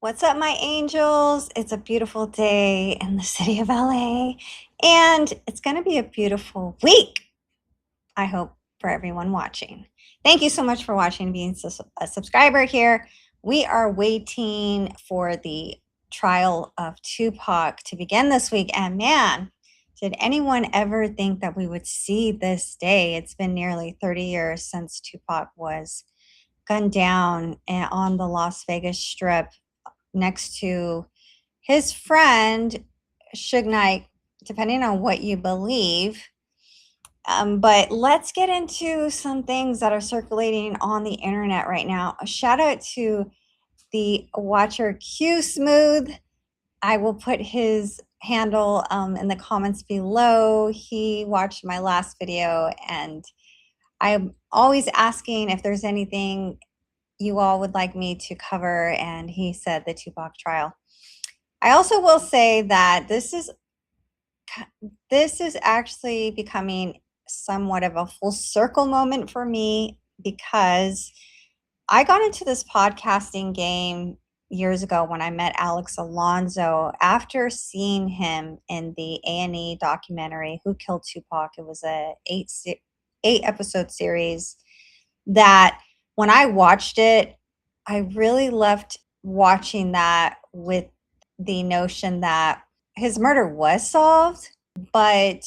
What's up, my angels? It's a beautiful day in the city of LA, and it's going to be a beautiful week, I hope, for everyone watching. Thank you so much for watching, being a subscriber here. We are waiting for the trial of Tupac to begin this week, and man, did anyone ever think that we would see this day? It's been nearly 30 years since Tupac was gunned down on the Las Vegas Strip next to his friend Suge Knight, depending on what you believe. But let's get into some things that are circulating on the internet right now. A shout out to the watcher Q Smooth. I will put his handle in the comments below. He watched my last video, and I'm always asking if there's anything you all would like me to cover, and he said the Tupac trial. I also will say that this is actually becoming somewhat of a full circle moment for me, because I got into this podcasting game years ago when I met Alex Alonso after seeing him in the A&E documentary Who Killed Tupac. It was a 8-episode series that when I watched it, I really left watching that with the notion that his murder was solved, but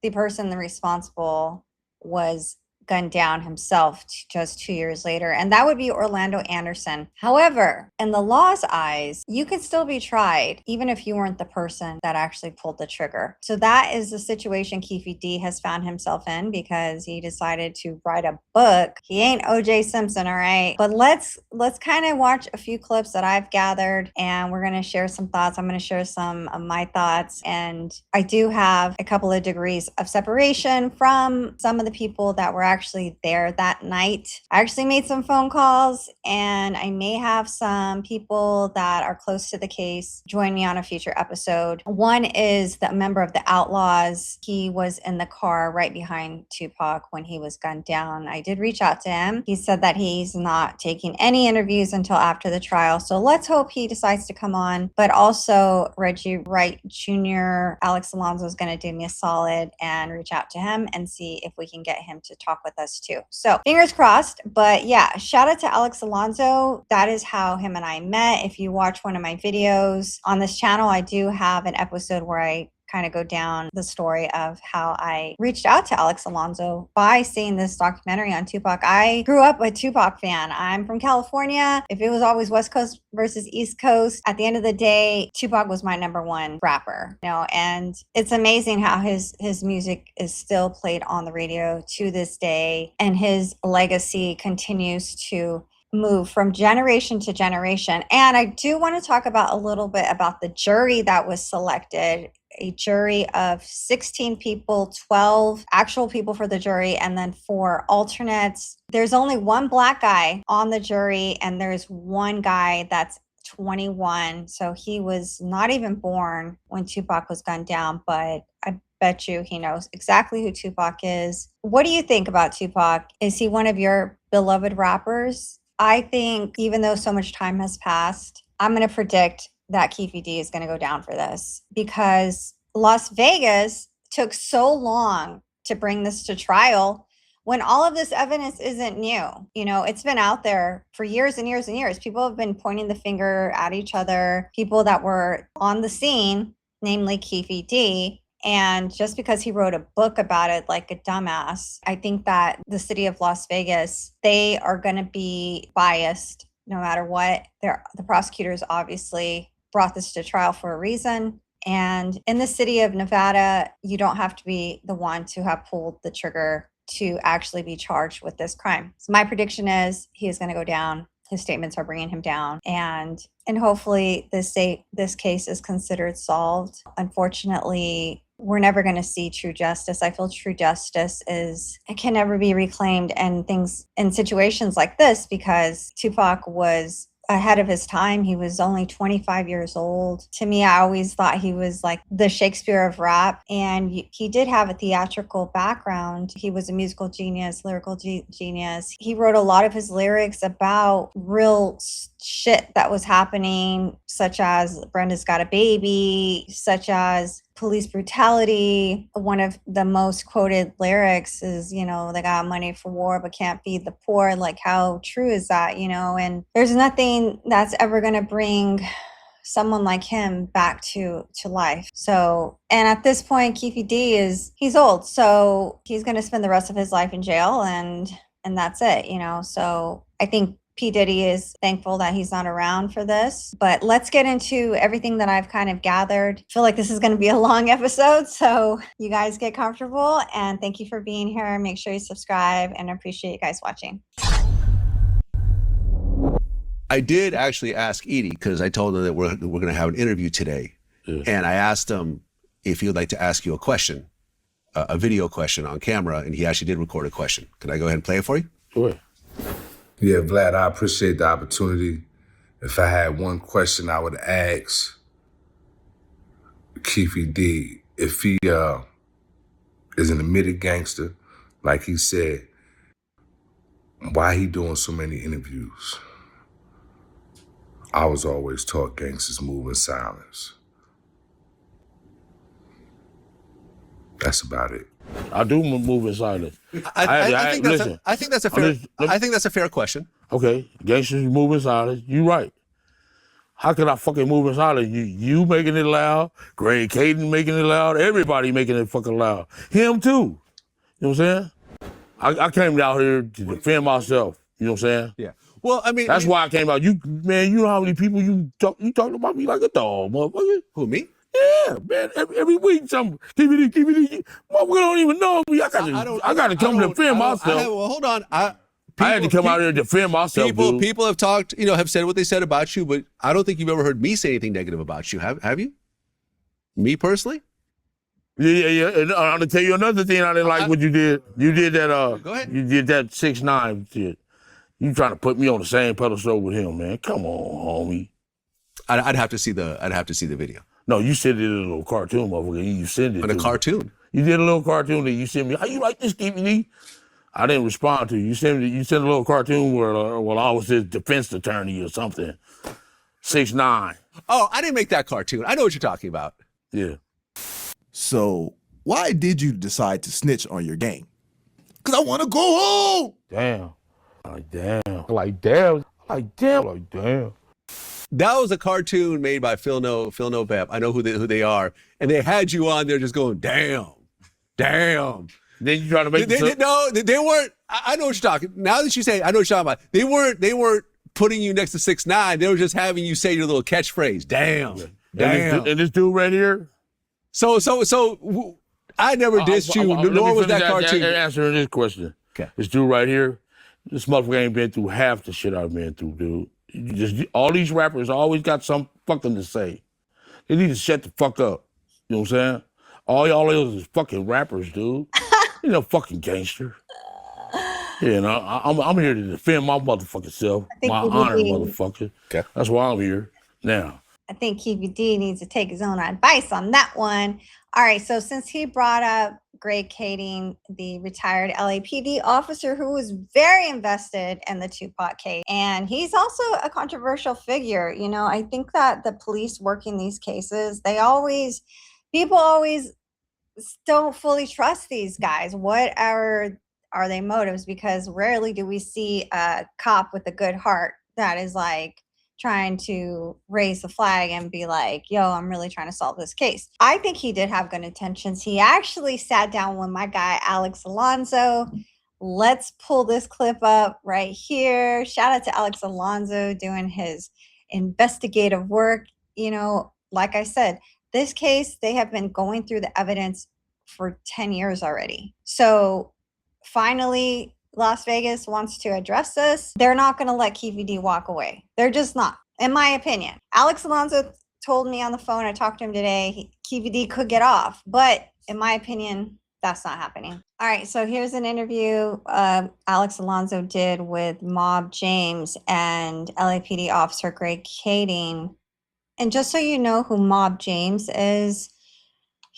the person responsible was gunned down himself just 2 years later, and that would be Orlando Anderson. However, in the law's eyes, you could still be tried even if you weren't the person that actually pulled the trigger. So that is the situation Keefe D has found himself in, because he decided to write a book. He ain't OJ Simpson, all right? But let's kind of watch a few clips that I've gathered, and we're going to share some thoughts. I'm going to share some of my thoughts, and I do have a couple of degrees of separation from some of the people that were actually there that night. I actually made some phone calls, and I may have some people that are close to the case join me on a future episode. One is the member of the Outlaws. He was in the car right behind Tupac when he was gunned down. I did reach out to him. He said that he's not taking any interviews until after the trial, so let's hope he decides to come on. But also Reggie Wright Jr., Alex Alonso is going to do me a solid and reach out to him and see if we can get him to talk with us too. So fingers crossed. But yeah, shout out to Alex Alonso. That is how him and I met. If you watch one of my videos on this channel, I do have an episode where I kind of go down the story of how I reached out to Alex Alonso by seeing this documentary on Tupac. I grew up a Tupac fan. I'm from California. If it was always West Coast versus East Coast, at the end of the day, Tupac was my number one rapper, and it's amazing how his music is still played on the radio to this day, and his legacy continues to move from generation to generation. And I do want to talk about a little bit about the jury that was selected. A jury of 16 people, 12 actual people for the jury, and then 4 alternates. There's only one black guy on the jury, and there's one guy that's 21. So he was not even born when Tupac was gunned down, but I bet you he knows exactly who Tupac is. What do you think about Tupac? Is he one of your beloved rappers? I think even though so much time has passed, I'm going to predict that Keefe D is going to go down for this, because Las Vegas took so long to bring this to trial when all of this evidence isn't new. It's been out there for years and years and years. People have been pointing the finger at each other, people that were on the scene, namely Keefe D. And just because he wrote a book about it like a dumbass, I think that the city of Las Vegas, they are going to be biased no matter what. The prosecutors obviously brought this to trial for a reason. And in the city of Nevada, you don't have to be the one to have pulled the trigger to actually be charged with this crime. So my prediction is he is going to go down. His statements are bringing him down. And hopefully this case is considered solved. Unfortunately, we're never going to see true justice. I feel true justice can never be reclaimed in situations like this, because Tupac was ahead of his time. He was only 25 years old. To me, I always thought he was like the Shakespeare of rap, and he did have a theatrical background. He was a musical genius, lyrical genius. He wrote a lot of his lyrics about real shit that was happening, such as Brenda's Got a Baby, such as police brutality. One of the most quoted lyrics is, you know, they got money for war but can't feed the poor. Like, how true is that, you know? And there's nothing that's ever going to bring someone like him back to life. So, and at this point, Keefe D he's old, so he's going to spend the rest of his life in jail, and that's it, you know. So I think P. Diddy is thankful that he's not around for this. But let's get into everything that I've kind of gathered. I feel like this is going to be a long episode, so you guys get comfortable, and thank you for being here. Make sure you subscribe, and I appreciate you guys watching. I did actually ask Edie, because I told her that we're going to have an interview today. Yeah. And I asked him if he would like to ask you a question, a video question on camera, and he actually did record a question. Can I go ahead and play it for you? Sure. Yeah, Vlad, I appreciate the opportunity. If I had one question, I would ask Keefe D if he is an admitted gangster, like he said, why he doing so many interviews? I was always taught gangsters move in silence. That's about it. I do move in silence. I think that's a fair question. Okay, gangsters move in silence. You right. How can I fucking move in silence? You making it loud, Greg Caden making it loud, everybody making it fucking loud. Him too. You know what I'm saying? I came out here to defend myself. You know what I'm saying? Yeah. Well, I mean, that's why I came out. You know how many people you talking about me like a dog, motherfucker? Who, me? Yeah, man. Every week, some Keefe D. Motherfucker don't even know me. I got to come defend myself. Well, hold on. I had to come out here and defend myself. People have talked, have said what they said about you, but I don't think you've ever heard me say anything negative about you. Have you? Me personally? Yeah. And I'm gonna tell you another thing I didn't like what you did. You did that. Go ahead. You did that 6ix9ine shit. You trying to put me on the same pedestal with him, man? Come on, homie. I'd have to see the video. No, you sent it in a little cartoon, motherfucker. You sent it in a cartoon. You did a little cartoon that you sent me. How you like this, Keefe D? I didn't respond to you. You sent a little cartoon where I was his defense attorney or something. 6ix9ine. Oh, I didn't make that cartoon. I know what you're talking about. Yeah. So why did you decide to snitch on your gang? Because I want to go home. Damn. Like damn. That was a cartoon made by Phil No Pep. I know who they are, and they had you on there just going, damn. Then you trying to make they weren't. I know what you're talking. Now that you say, I know what you're talking about. They weren't putting you next to 6ix9ine. They were just having you say your little catchphrase, damn. And this dude right here. So I never dissed you, nor was that cartoon. Answering this question. Okay. This dude right here, this motherfucker ain't been through half the shit I've been through, dude. All these rappers always got something fucking to say. They need to shut the fuck up. You know what I'm saying? All y'all is fucking rappers, dude. You know, fucking gangster. Yeah, and I'm here to defend my motherfucking self, my honor, motherfucker. Okay. That's why I'm here now. I think Keefe D needs to take his own advice on that one. All right, so since he brought up Greg Kading, the retired LAPD officer who was very invested in the Tupac case, and he's also a controversial figure. You know, I think that the police working these cases, people always don't fully trust these guys. What are their motives? Because rarely do we see a cop with a good heart that is like trying to raise the flag and be like, yo, I'm really trying to solve this case. I think he did have good intentions. He actually sat down with my guy, Alex Alonso. Let's pull this clip up right here. Shout out to Alex Alonso doing his investigative work. You know, like I said, this case, they have been going through the evidence for 10 years already. So finally, Las Vegas wants to address this. They're not going to let Keefe D walk away. They're just not, in my opinion. Alex Alonso told me on the phone, I talked to him today, Keefe D could get off. But in my opinion, that's not happening. All right, so here's an interview Alex Alonso did with Mob James and LAPD officer Greg Kading. And just so you know who Mob James is,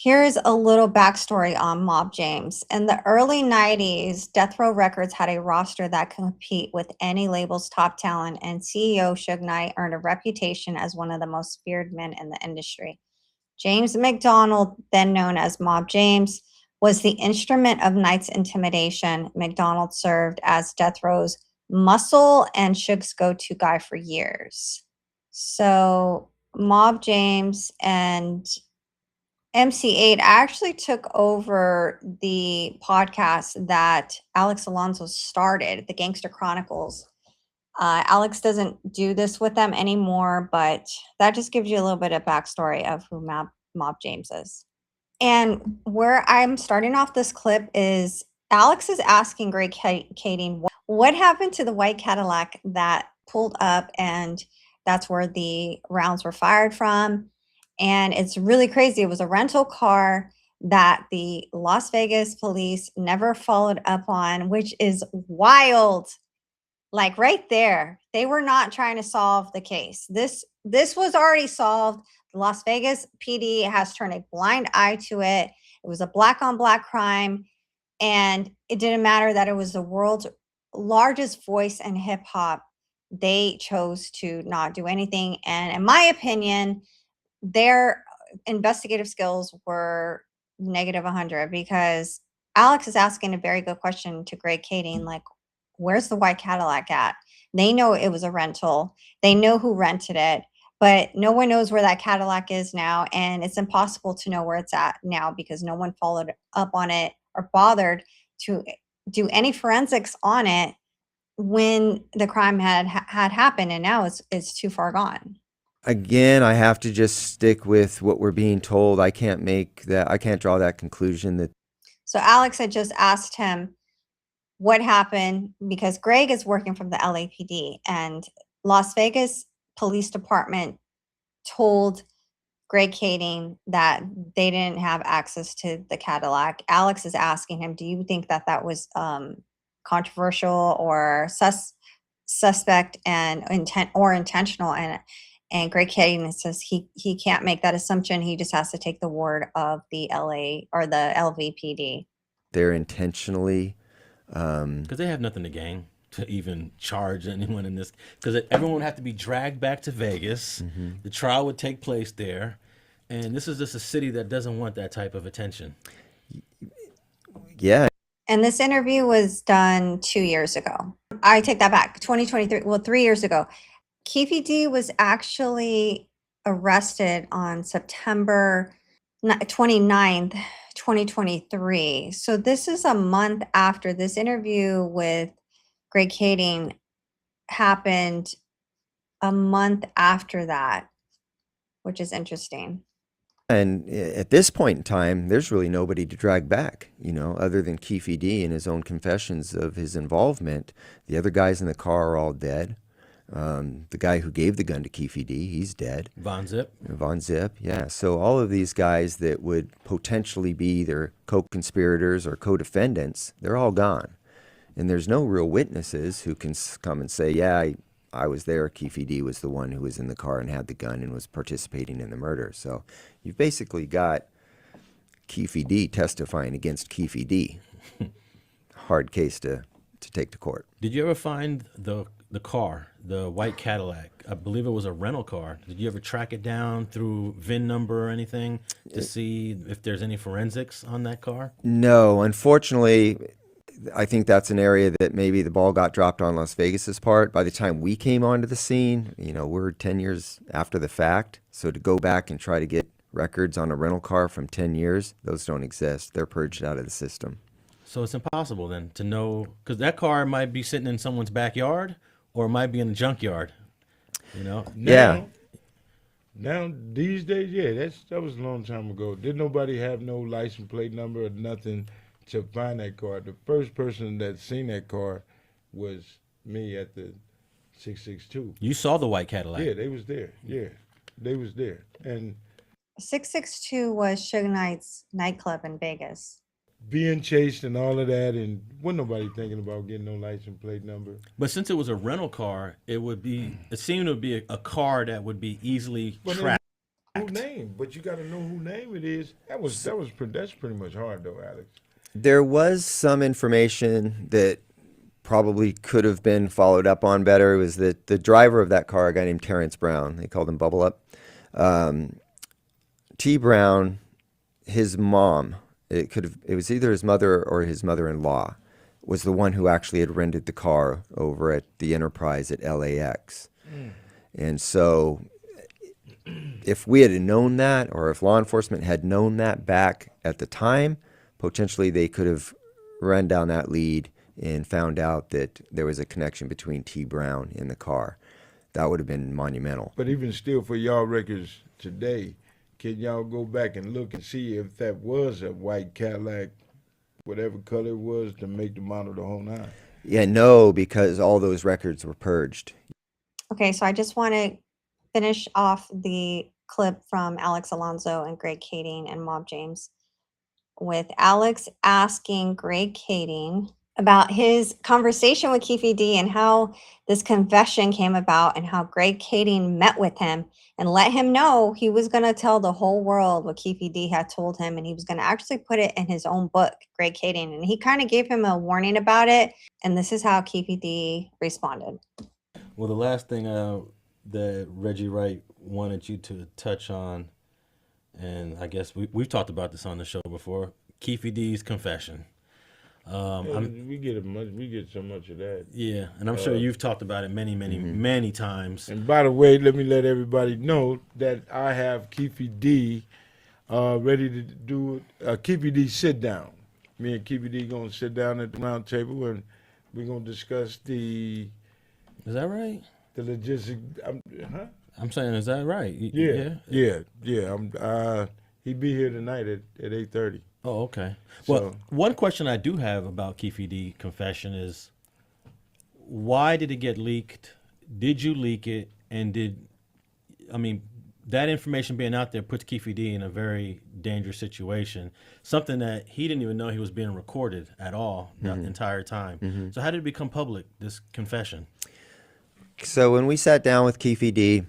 Here's a little backstory on Mob James. In the early 90s, Death Row Records had a roster that could compete with any label's top talent, and CEO Suge Knight earned a reputation as one of the most feared men in the industry. James McDonald, then known as Mob James, was the instrument of Knight's intimidation. McDonald served as Death Row's muscle and Suge's go-to guy for years. So Mob James and MC8 actually took over the podcast that Alex Alonso started, the Gangster Chronicles. Alex doesn't do this with them anymore, but that just gives you a little bit of backstory of who Mob James is. And where I'm starting off this clip is Alex is asking Greg Kading what happened to the white Cadillac that pulled up, and that's where the rounds were fired from. And it's really crazy. It was a rental car that the Las Vegas police never followed up on, which is wild. Like right there, they were not trying to solve the case. This was already solved. The Las Vegas PD has turned a blind eye to it. It was a black on black crime, and it didn't matter that it was the world's largest voice in hip hop. They chose to not do anything, and in my opinion, their investigative skills were negative 100, because Alex is asking a very good question to Greg Kading, like, where's the white Cadillac at? They know it was a rental. They know who rented it, but no one knows where that Cadillac is now. And it's impossible to know where it's at now because no one followed up on it or bothered to do any forensics on it when the crime had happened. And now it's too far gone. Again, I have to just stick with what we're being told. I can't draw that conclusion that. So Alex had just asked him what happened, because Greg is working from the LAPD, and Las Vegas Police Department told Greg Kading that they didn't have access to the Cadillac. Alex is asking him, do you think that was controversial or suspect and intentional? And Greg Kading says he can't make that assumption. He just has to take the word of the LA or the LVPD. They're intentionally. Because they have nothing to gain to even charge anyone in this. Because everyone would have to be dragged back to Vegas. Mm-hmm. The trial would take place there. And this is just a city that doesn't want that type of attention. Yeah. And this interview was done 2 years ago. I take that back. 2023. Well, 3 years ago. Keefe D was actually arrested on September 29th, 2023. So this is a month after this interview with Greg Kading happened, a month after that, which is interesting. And at this point in time, there's really nobody to drag back, other than Keefe D and his own confessions of his involvement. The other guys in the car are all dead. The guy who gave the gun to Keefe D, he's dead. Von Zip, yeah. So all of these guys that would potentially be either co-conspirators or co-defendants, they're all gone. And there's no real witnesses who can come and say, yeah, I was there. Keefe D was the one who was in the car and had the gun and was participating in the murder. So you've basically got Keefe D testifying against Keefe D. Hard case to take to court. Did you ever find the car, the white Cadillac? I believe it was a rental car. Did you ever track it down through VIN number or anything to see if there's any forensics on that car? No, unfortunately, I think that's an area that maybe the ball got dropped on Las Vegas's part. By the time we came onto the scene, we're 10 years after the fact. So to go back and try to get records on a rental car from 10 years, those don't exist. They're purged out of the system. So it's impossible then to know, because that car might be sitting in someone's backyard or it might be in a junkyard, Yeah. Now these days, yeah, that was a long time ago. Didn't nobody have no license plate number or nothing to find that car. The first person that seen that car was me at the 662. You saw the white Cadillac? Yeah, they was there. Yeah, they was there. And 662 was Suge Knight's nightclub in Vegas. Being chased and all of that, and wasn't nobody thinking about getting no license plate number. But since it was a rental car, it seemed to be a car that would be easily tracked. Who name? But you got to know who name it is. That's pretty much hard though, Alex. There was some information that probably could have been followed up on better. It was that the driver of that car, a guy named Terrence Brown, they called him Bubble Up. T. Brown, his mom, it was either his mother or his mother-in-law, was the one who actually had rented the car over at the Enterprise at LAX. And so if we had known that, or if law enforcement had known that back at the time, potentially they could have run down that lead and found out that there was a connection between T. Brown and the car. That would have been monumental. But even still, for y'all records today, can y'all go back and look and see if that was a white Cadillac, whatever color it was, to make the model the whole nine? Yeah, no, because all those records were purged. Okay, so I just want to finish off the clip from Alex Alonso and Greg Kading and Mob James, with Alex asking Greg Kading about his conversation with Keefe D and how this confession came about, and how Greg Kading met with him and let him know he was going to tell the whole world what Keefe D had told him, and he was going to actually put it in his own book, Greg Kading. And he kind of gave him a warning about it, and this is how Keefe D responded. Well, the last thing that Reggie Wright wanted you to touch on, and I guess we've talked about this on the show before, Keefe D's confession. We get so much of that. Yeah, and I'm sure you've talked about it many times. And by the way, let me let everybody know that I have Keefe D ready to do a Keefe D sit down. Me and Keefe D gonna sit down at the round table, and we're gonna discuss the. Is that right? The logistic. I'm saying, is that right? Yeah. He'd be here tonight at 8:30. Oh, okay. Well, one question I do have about Keefe D confession is, why did it get leaked? Did you leak it? And that information being out there puts Keefe D in a very dangerous situation, something that he didn't even know he was being recorded at all the entire time. So how did it become public, this confession? So when we sat down with Keefe D,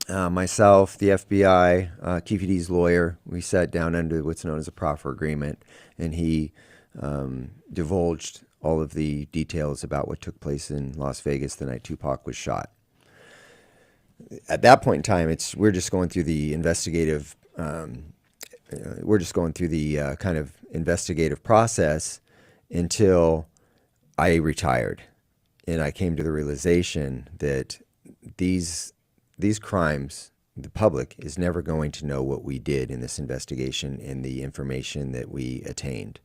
myself, the FBI, Keefe D's lawyer, we sat down under what's known as a proffer agreement, and he divulged all of the details about what took place in Las Vegas the night Tupac was shot. At that point in time, we're just going through the investigative, kind of investigative process until I retired, and I came to the realization that these crimes, the public is never going to know what we did in this investigation and the information that we attained.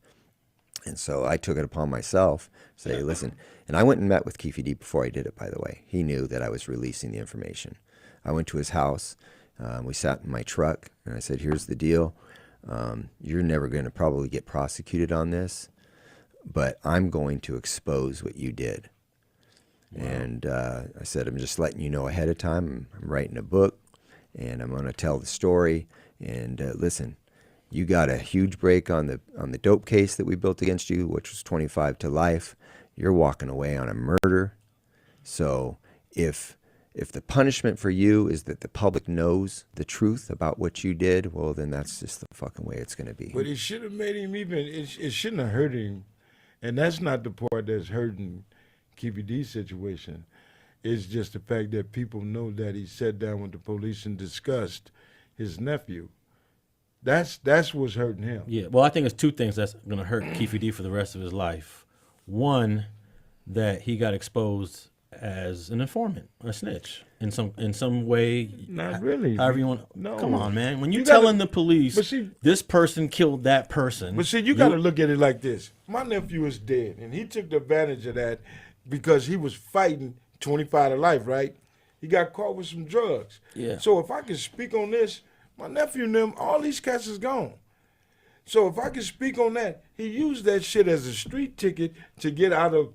And so I took it upon myself to say, listen, and I went and met with Keefe D before I did it, by the way. He knew that I was releasing the information. I went to his house. We sat in my truck, and I said, here's the deal. You're never going to probably get prosecuted on this, but I'm going to expose what you did. Wow. And I said, I'm just letting you know ahead of time. I'm writing a book, and I'm going to tell the story. And listen, you got a huge break on the dope case that we built against you, which was 25 to life. You're walking away on a murder. So if the punishment for you is that the public knows the truth about what you did, well, then that's just the fucking way it's going to be. But it should have made him it shouldn't have hurt him. And that's not the part that's hurting Keefe D's situation. It's just the fact that people know that he sat down with the police and discussed his nephew. That's what's hurting him. Yeah, well, I think it's two things that's going to hurt Keefe D for the rest of his life. One, that he got exposed as an informant, a snitch, in some way. Not really. However you want. No. Come on, man. When you're telling the police, this person killed that person. But see, you got to look at it like this. My nephew is dead, and he took advantage of that because he was fighting 25 to life, right? He got caught with some drugs. Yeah. So if I can speak on this, my nephew and them, all these cats is gone. So if I can speak on that, he used that shit as a street ticket to get out of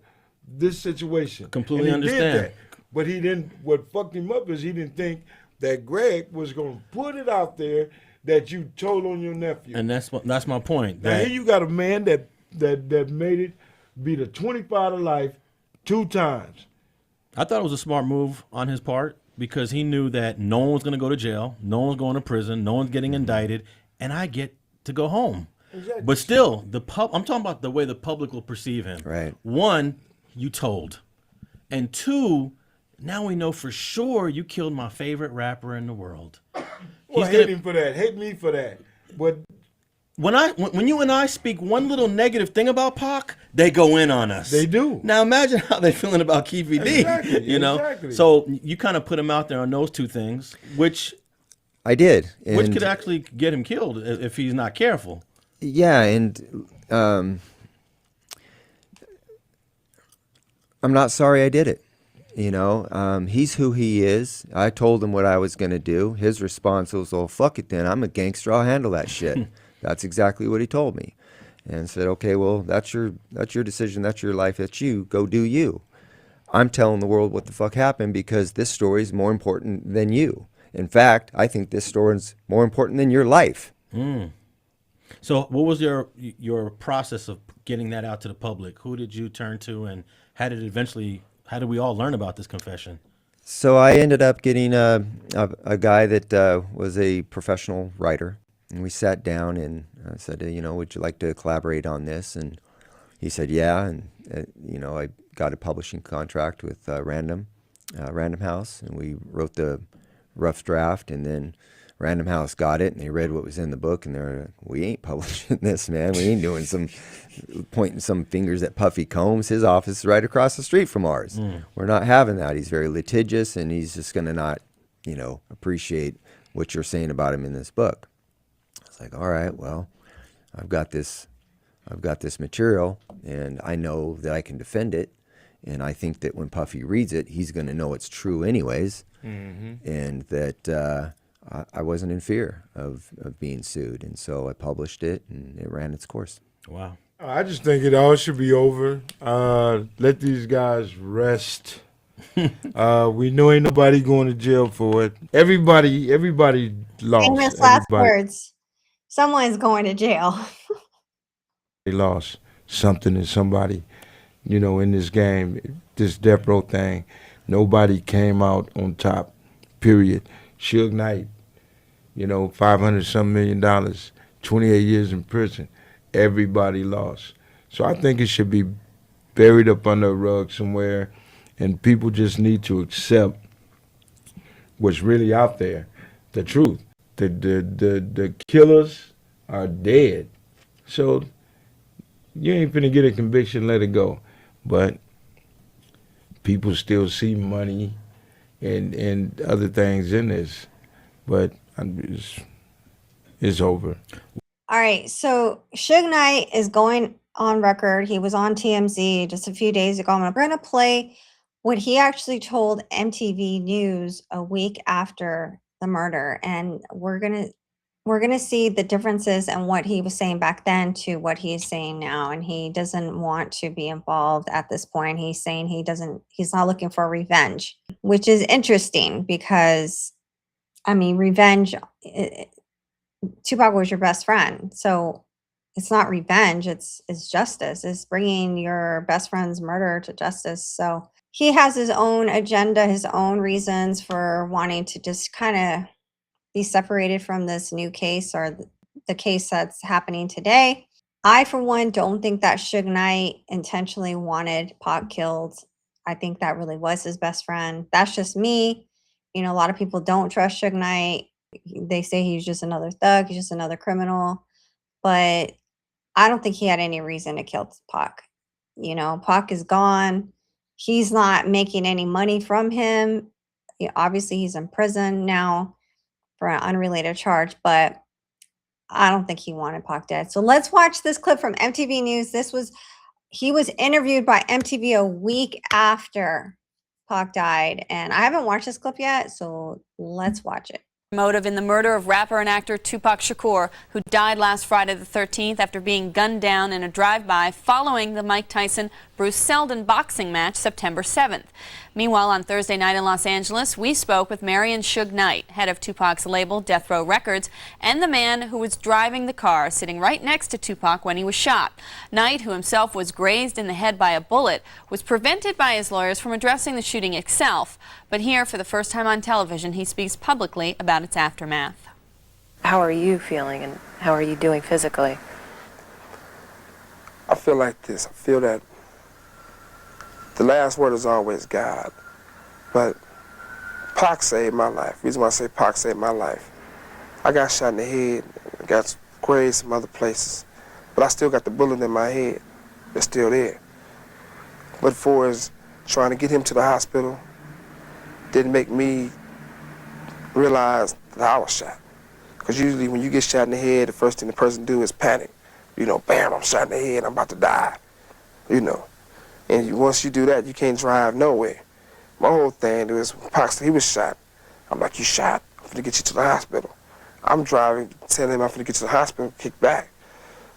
this situation. Completely understand. Did that. But he didn't, what fucked him up is he didn't think that Greg was going to put it out there that you told on your nephew. And that's my point. Now here you got a man that made it be the 25 to life 2 times. I thought it was a smart move on his part because he knew that no one was going to go to jail, no one's going to prison, no one's getting indicted, and I get to go home. Exactly. But still, I'm talking about the way the public will perceive him. Right. One, you told. And two, now we know for sure you killed my favorite rapper in the world. Well, hate him for that. Hate me for that. But when you and I speak one little negative thing about Pac, they go in on us. They do. Now imagine how they're feeling about Keefe D. Exactly, You know. exactly. So you kind of put him out there on those two things, which I did, which could actually get him killed if he's not careful. Yeah, and I'm not sorry I did it. You know, he's who he is. I told him what I was going to do. His response was, "Oh, fuck it then. I'm a gangster. I'll handle that shit." That's exactly what he told me, and said, "Okay, well, that's your decision. That's your life. That's you. Go do you." I'm telling the world what the fuck happened because this story is more important than you. In fact, I think this story is more important than your life. So what was your process of getting that out to the public? Who did you turn to, and how did we all learn about this confession? So I ended up getting a guy that was a professional writer, and we sat down and I said, you know, would you like to collaborate on this? And he said, yeah. And you know, I got a publishing contract with Random House, and we wrote the rough draft, and then Random House got it, and they read what was in the book, and they're like, we ain't publishing this, man. We ain't doing pointing some fingers at Puffy Combs. His office is right across the street from ours. We're not having that. He's very litigious, and he's just going to not, you know, appreciate what you're saying about him in this book. I was like, all right, well, I've got this material, and I know that I can defend it, and I think that when Puffy reads it, he's going to know it's true anyways, and that I wasn't in fear of being sued, and so I published it, and it ran its course. Wow. I just think it all should be over. Let these guys rest. We know ain't nobody going to jail for it. Everybody lost. Famous last words. Someone's going to jail. They lost something to somebody, you know, in this game, this death row thing. Nobody came out on top, period. Suge Knight, you know, $500-some million, 28 years in prison. Everybody lost. So I think it should be buried up under a rug somewhere, and people just need to accept what's really out there, the truth. The killers are dead. So you ain't finna get a conviction, let it go. But people still see money and other things in this. But it's over. All right, so Suge Knight is going on record. He was on TMZ just a few days ago. We're going to play what he actually told MTV News a week after the murder, and we're gonna see the differences in what he was saying back then to what he's saying now. And he doesn't want to be involved at this point. He's saying he's not looking for revenge, which is interesting because, I mean, revenge. Tupac was your best friend, so it's not revenge. It's justice. It's bringing your best friend's murder to justice. So he has his own agenda, his own reasons for wanting to just kind of be separated from this new case or the case that's happening today. I, for one, don't think that Suge Knight intentionally wanted Pac killed. I think that really was his best friend. That's just me. You know, a lot of people don't trust Suge Knight. They say he's just another thug. He's just another criminal. But I don't think he had any reason to kill Pac. You know, Pac is gone. He's not making any money from him. Obviously, he's in prison now for an unrelated charge, but I don't think he wanted Pac dead. So let's watch this clip from MTV News. He was interviewed by MTV a week after Pac died, and I haven't watched this clip yet, so let's watch it. Motive in the murder of rapper and actor Tupac Shakur, who died last Friday the 13th after being gunned down in a drive-by following the Mike Tyson Bruce Seldon boxing match September 7th. Meanwhile, on Thursday night in Los Angeles, we spoke with Marion Suge Knight, head of Tupac's label Death Row Records, and the man who was driving the car sitting right next to Tupac when he was shot. Knight, who himself was grazed in the head by a bullet, was prevented by his lawyers from addressing the shooting itself. But here, for the first time on television, he speaks publicly about its aftermath. How are you feeling and how are you doing physically? I feel like this. I feel that the last word is always God. But Pac saved my life. The reason why I say Pac saved my life, I got shot in the head, got grazed some other places, but I still got the bullet in my head. It's still there. But for as trying to get him to the hospital didn't make me realize that I was shot. Because usually when you get shot in the head, the first thing the person do is panic. You know, bam, I'm shot in the head, I'm about to die. You know. And once you do that, you can't drive nowhere. My whole thing was, Pac, he was shot. I'm like, you shot? I'm finna get you to the hospital. I'm driving, telling him I'm finna get to the hospital, kick back.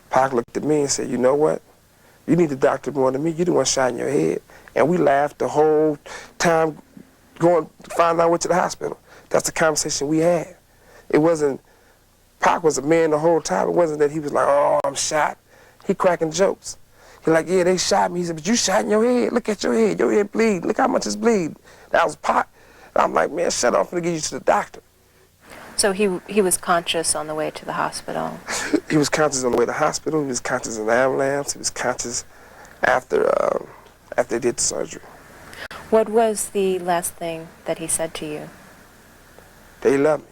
Pac looked at me and said, you know what? You need the doctor more than me. You the one shot in your head. And we laughed the whole time going to find out what to the hospital. That's the conversation we had. It wasn't, Pac was a man the whole time. It wasn't that he was like, oh, I'm shot. He cracking jokes. He like, yeah, they shot me. He said, but you shot in your head. Look at your head bleed. Look how much it's bleed. That was Pac. And I'm like, man, shut up. I'm gonna get you to the doctor. So he was conscious on the way to the hospital? He was conscious on the way to the hospital. He was conscious in the ambulance. He was conscious after they did the surgery. What was the last thing that he said to you? They love me.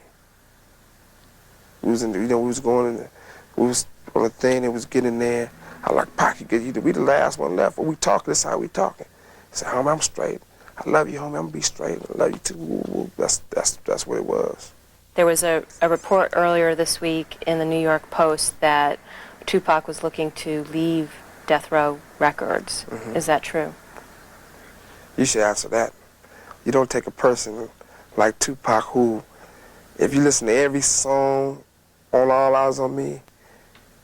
We was in the, we was going in the, we was on a thing that was getting there. I like, Pac, we the last one left. When we talking, this how we talking. He said, homie, I'm straight. I love you, homie. I'm gonna be straight. I love you too. Woo, woo. That's what it was. There was a report earlier this week in the New York Post that Tupac was looking to leave Death Row Records. Mm-hmm. Is that true? You should answer that. You don't take a person like Tupac who, if you listen to every song on All Eyes on Me,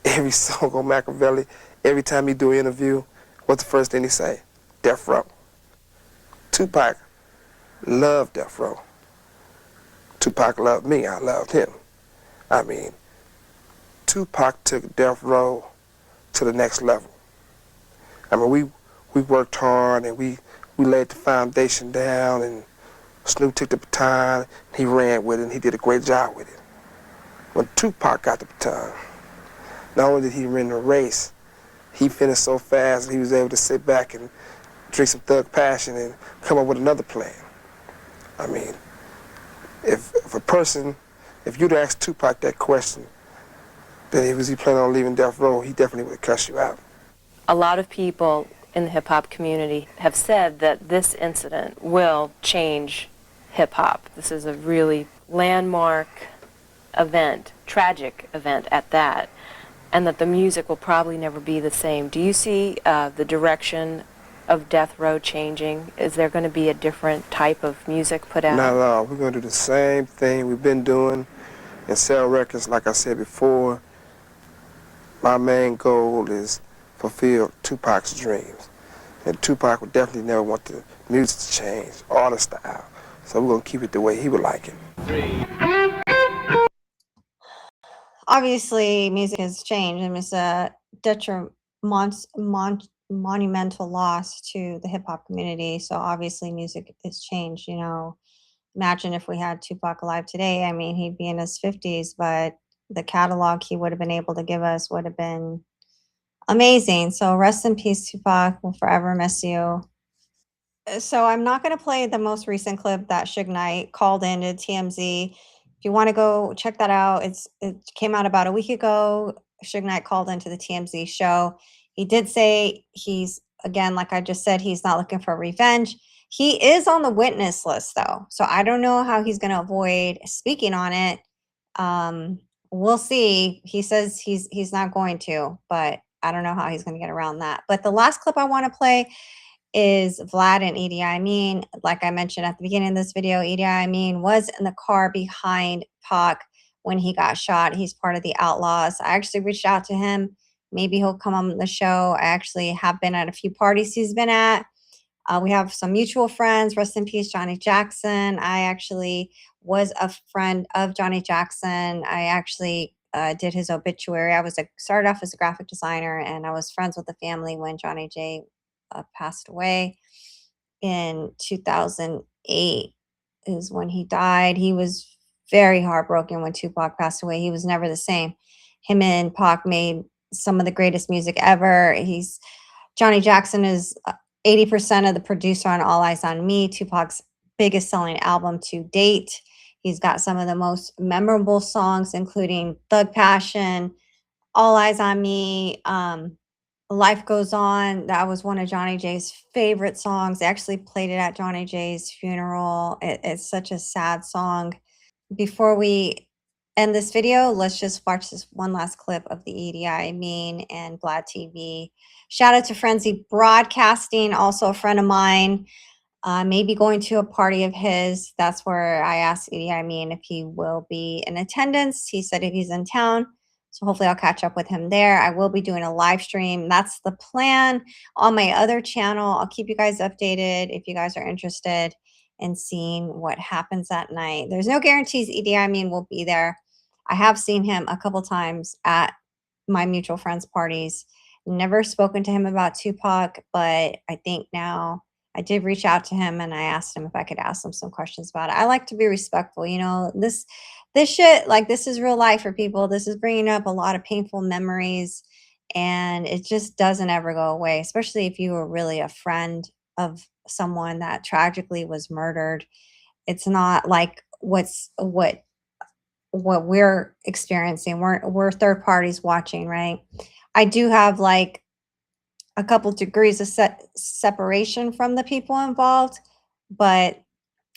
every song on Machiavelli, every time he do an interview, what's the first thing he say? Death Row. Tupac loved Death Row. Tupac loved me, I loved him. I mean, Tupac took Death Row to the next level. I mean, we worked hard and we laid the foundation down, and Snoop took the baton, he ran with it, and he did a great job with it. When Tupac got the baton, not only did he win the race, he finished so fast that he was able to sit back and drink some Thug Passion and come up with another plan. I mean, if you'd asked Tupac that question, then was he planning on leaving Death Row, he definitely would have cussed you out. A lot of people in the hip-hop community have said that this incident will change hip-hop. This is a really landmark event, tragic event at that, and that the music will probably never be the same. Do you see the direction of Death Row changing? Is there going to be a different type of music put out? Not at all. We're going to do the same thing we've been doing and sell records. Like I said before, my main goal is fulfill Tupac's dreams. And Tupac would definitely never want the music to change or the style. So we're going to keep it the way he would like it. Obviously, music has changed, and it's a monumental loss to the hip-hop community. So obviously music has changed. You know, imagine if we had Tupac alive today. I mean, he'd be in his 50s, but the catalog he would have been able to give us would have been amazing. So rest in peace, Tupac. We'll forever miss you. So I'm not going to play the most recent clip that Suge Knight called into TMZ. If you want to go check that out, it came out about a week ago. Suge Knight called into the TMZ show. He did say he's, again, like I just said, he's not looking for revenge. He is on the witness list, though. So I don't know how he's going to avoid speaking on it. We'll see. He says he's not going to, but I don't know how he's going to get around that. But the last clip I want to play is Vlad and Idi Amin. Like I mentioned at the beginning of this video, Idi Amin was in the car behind Pac when he got shot. He's part of the Outlaws. I actually reached out to him Maybe he'll come on the show. I actually have been at a few parties he's been at. We have some mutual friends. Rest in peace, Johnny Jackson. I actually was a friend of Johnny Jackson. I actually did his obituary. Started off as a graphic designer, and I was friends with the family when Johnny J passed away in 2008 is when he died. He was very heartbroken when Tupac passed away. He was never the same. Him and Pac made some of the greatest music ever. Johnny Jackson is 80% of the producer on All Eyes on Me, Tupac's biggest selling album to date. He's got some of the most memorable songs, including Thug Passion, All Eyes on Me, Life Goes On. That was one of Johnny J's favorite songs. They actually played it at Johnny J's funeral. It's such a sad song. Before we end this video, let's just watch this one last clip of the EDI Amin and Vlad TV. Shout out to Frenzy Broadcasting, also a friend of mine. Maybe going to a party of his. That's where I asked EDI Amin if he will be in attendance. He said if he's in town. So hopefully I'll catch up with him there. I will be doing a live stream. That's the plan. On my other channel, I'll keep you guys updated if you guys are interested in seeing what happens that night. There's no guarantees EDI Amin will be there. I have seen him a couple times at my mutual friends' parties. Never spoken to him about Tupac, but I think now I did reach out to him and I asked him if I could ask him some questions about it. I like to be respectful. You know, this shit, like, this is real life for people. This is bringing up a lot of painful memories, and it just doesn't ever go away, especially if you were really a friend of someone that tragically was murdered. It's not like what we're experiencing. We're third parties watching, right? I do have like a couple degrees of separation from the people involved, but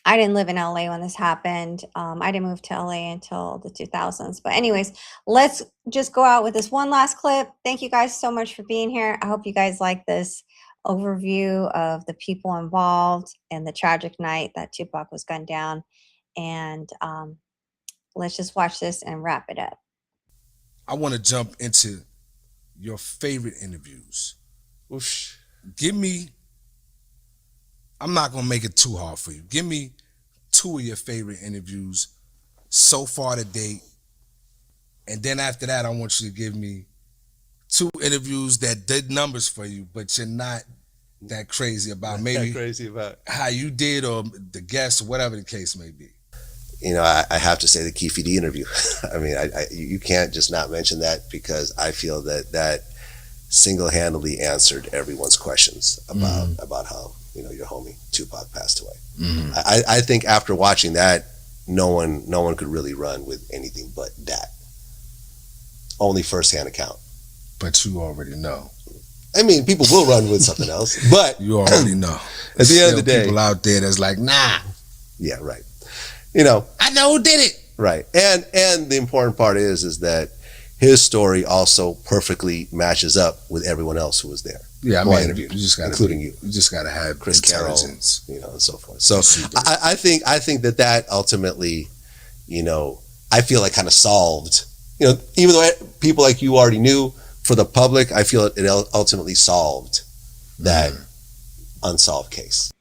I didn't live in LA when this happened. I didn't move to LA until the 2000s. But anyways, let's just go out with this one last clip. Thank you guys so much for being here. I hope you guys like this overview of the people involved and the tragic night that Tupac was gunned down. And let's just watch this and wrap it up. I want to jump into your favorite interviews. Oosh. I'm not going to make it too hard for you. Give me 2 of your favorite interviews so far to date. And then after that, I want you to give me 2 interviews that did numbers for you, but you're not that crazy about. Maybe crazy about how you did or the guests, whatever the case may be. You know, I have to say the Keefe D interview. I mean, you can't just not mention that, because I feel that single-handedly answered everyone's questions about how, you know, your homie Tupac passed away. Mm-hmm. I think after watching that, no one could really run with anything but that. Only first-hand account. But you already know. I mean, people will run with something else, but you already know. At the end of the day, people out there that's like, nah. Yeah, right. You know, I know who did it. Right. And the important part is that his story also perfectly matches up with everyone else who was there. Yeah, I mean, you just gotta, including you. You just gotta have Chris Carroll, intelligence, you know, and so forth. So I think that ultimately, you know, I feel like kind of solved, you know, even though people like you already knew, for the public, I feel it ultimately solved that unsolved case.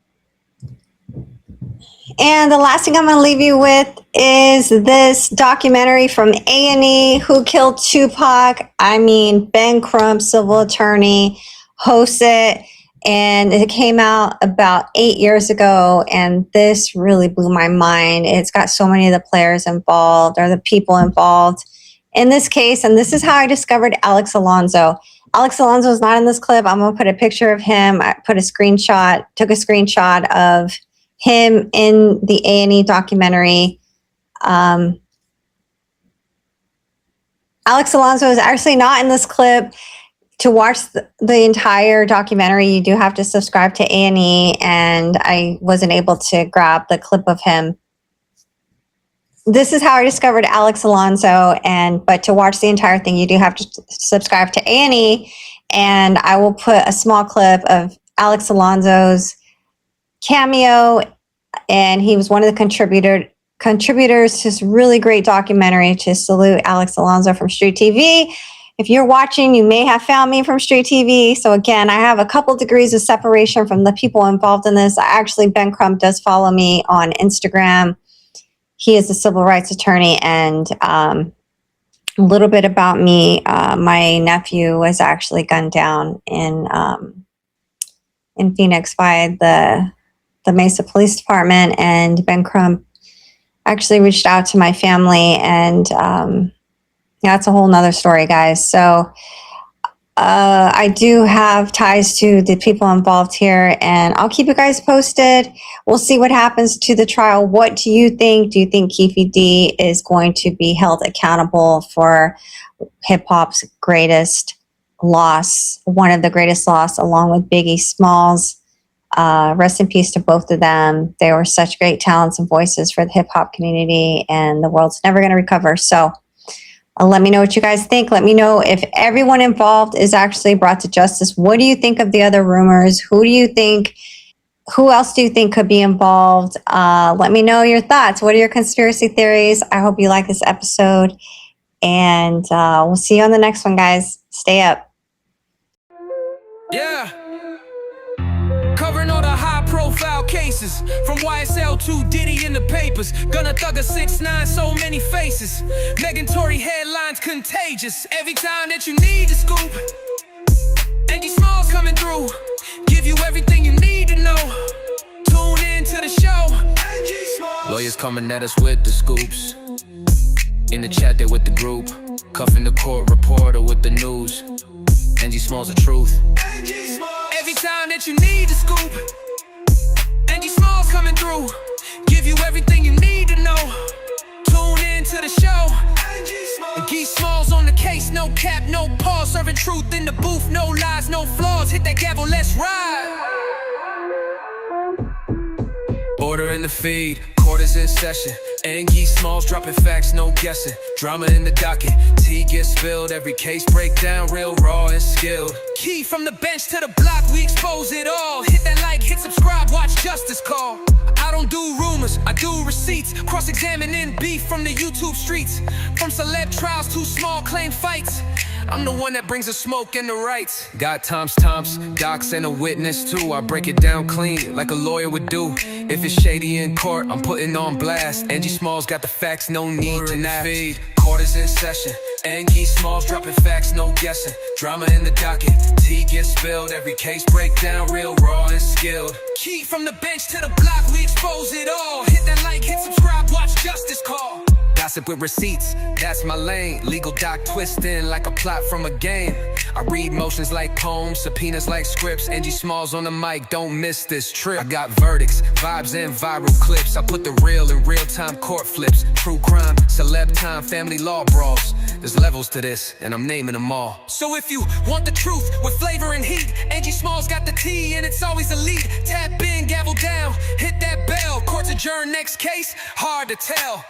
And the last thing I'm going to leave you with is this documentary from A&E, Who Killed Tupac. I mean, Ben Crump, civil attorney, hosts it. And it came out about 8 years ago. And this really blew my mind. It's got so many of the players involved, or the people involved in this case. And this is how I discovered Alex Alonso. Alex Alonso is not in this clip. I'm going to put a picture of him. I took a screenshot of him in the A&E documentary. Alex Alonso is actually not in this clip. To watch the entire documentary, you do have to subscribe to A&E, and I wasn't able to grab the clip of him. This is how I discovered Alex Alonso, but to watch the entire thing, you do have to subscribe to A&E, and I will put a small clip of Alex Alonso's cameo, and he was one of the contributors to this really great documentary. To salute Alex Alonso from Street TV. If you're watching, you may have found me from Street TV. So again, I have a couple degrees of separation from the people involved in this. Actually, Ben Crump does follow me on Instagram. He is a civil rights attorney. And a little bit about me, my nephew was actually gunned down in Phoenix by the Mesa Police Department, and Ben Crump actually reached out to my family, and that's a whole nother story, guys. So I do have ties to the people involved here, and I'll keep you guys posted. We'll see what happens to the trial. What do you think? Do you think Keefe D is going to be held accountable for hip-hop's greatest loss, one of the greatest loss, along with Biggie Smalls? Rest in peace to both of them. They were such great talents and voices for the hip-hop community, and the world's never going to recover. So let me know what you guys think. Let me know if everyone involved is actually brought to justice. What do you think of the other rumors? Who else do you think could be involved? Let me know your thoughts. What are your conspiracy theories? I hope you like this episode, and we'll see you on the next one, guys. Stay up. Yeah. Covering all the high-profile cases, from YSL to Diddy in the papers. Gunna Thugger 6ix9ine, so many faces. Megan Tory headlines contagious. Every time that you need a scoop, Angie Smalls coming through. Give you everything you need to know. Tune in to the show. Lawyers coming at us with the scoops. In the chat they with the group. Cuffing the court reporter with the news. Angie Smalls the truth. Every time that you need a scoop, Angie Smalls coming through. Give you everything you need to know. Tune in to the show. And Keefe Smalls on the case, no cap, no pause. Serving truth in the booth, no lies, no flaws. Hit that gavel, let's ride. Order in the feed, court is in session. Keefe Smalls dropping facts, no guessing. Drama in the docket, tea gets spilled. Every case breakdown, real raw and skilled. Key from the bench to the block, we expose it all. Hit that like, hit subscribe, watch Justice Call. I don't do rumors, I do receipts. Cross-examining beef from the YouTube streets. From celeb trials to small claim fights, I'm the one that brings the smoke and the rights. Got Tom's, docs, and a witness too. I break it down clean, like a lawyer would do. If it's shady in court, I'm putting on blast. Angie Smalls got the facts, no need to feed. Court is in session. Keefe Smalls dropping facts, no guessing. Drama in the docket, tea gets spilled. Every case breakdown, real raw and skilled. Key from the bench to the block, we expose it all. Hit that like, hit subscribe, watch Justice Call. Gossip with receipts, that's my lane. Legal doc twisting like a plot from a game. I read motions like poems, subpoenas like scripts. Angie Smalls on the mic, don't miss this trip. I got verdicts, vibes, and viral clips. I put the real in real-time court flips. True crime, celeb time, family law brawls. There's levels to this, and I'm naming them all. So if you want the truth with flavor and heat, Angie Smalls got the tea, and it's always elite. Tap in, gavel down, hit that bell. Court's adjourned, next case, hard to tell.